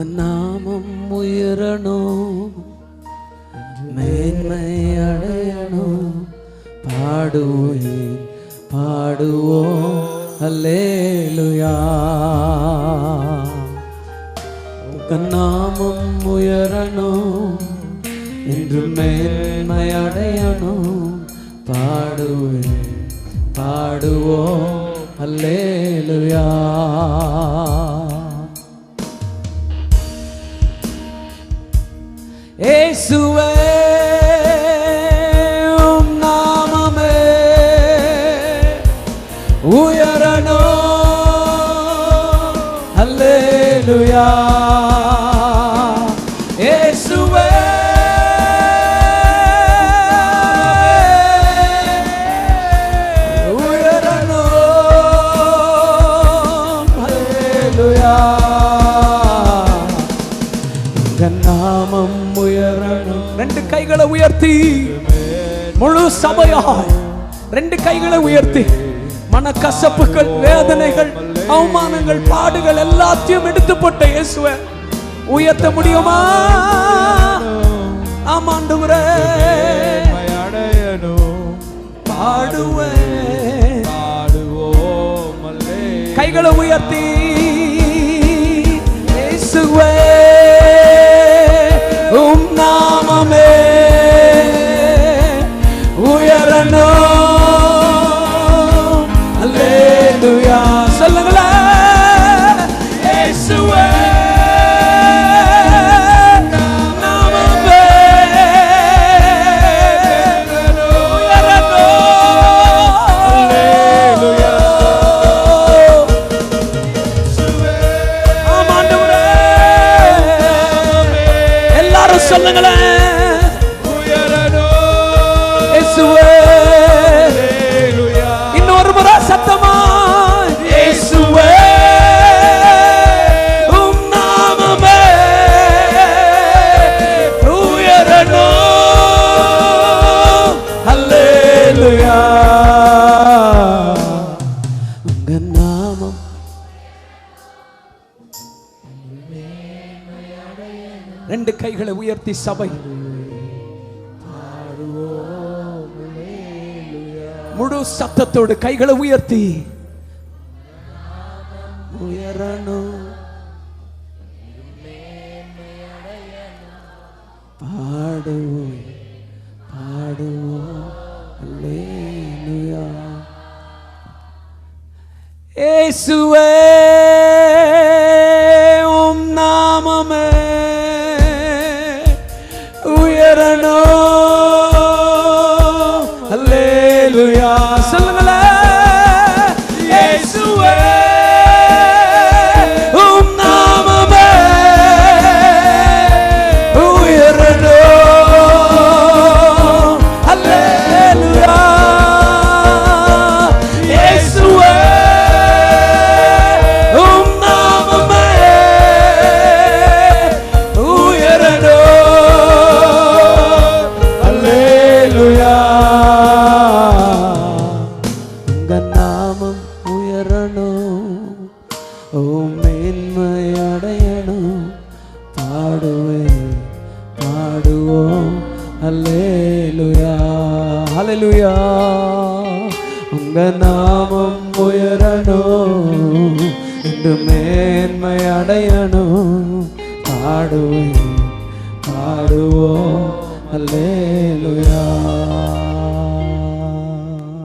நாமம் உயரணும், மேன்மை அடையணும், பாடுவேன் பாடுவோம் அல்லேலூயா. நாமம் உயரணும், என்று மேன்மை அடையணும், பாடுவேன் பாடுவோம் அல்லேலூயா. இயேசுவே உம் நாமமே உயரணும் அல்லேலூயா. இயேசுவே உயரணும் அல்லேலூயா. நாமம் உயரணும். ரெண்டு கைகளை உயர்த்தி முழு சபையாய் ரெண்டு கைகளை உயர்த்தி மனக்கசப்புகள், வேதனைகள், அவமானங்கள், பாடுகள் எல்லாத்தையும் எடுத்து போட்ட இயேசுவை உயர்த்த முடியுமா? ஆமாண்டவரே பாடுவேன் கைகளை உயர்த்தி இயேசுவே உம் நாமமே உயரணும் அல்லேலூயா. சொல்லுங்களேன். இயேசுவே நாமமே உயரணும் அல்லேலூயா. ஆமாண்டவரே எல்லாரும் சொல்லுங்களேன். இன்னொரு முறை சத்தமா இயேசுவே உம் நாமமே உயரணும் அல்லேலூயா. உங்க நாமம் ரெண்டு கைகளை உயர்த்தி சபை முழு சத்தத்தோடு கைகளை உயர்த்தி உயரணும் பாடுவோம் பாடுவோம் அல்லேலூயா. இயேசுவே உம் நாமமே உயரணும் அல்லேலூயா. சொல்லுங்களேன். இயேசுவே உம் நாமமே உயரணும் அல்லேலூயா. இயேசுவே உம் நாமமே உயரணும் அல்லேலூயா. நாமம் உயரணும், ஓம் மேன்மை அடையணும், பாடுவேன் பாடுவோம் அல்லேலூயா அல்லேலூயா. உங்க நாமம் உயரணும், என்று மேன்மை அடையணும், பாடுவேன் பாடுவோம் அல்லேலூயா.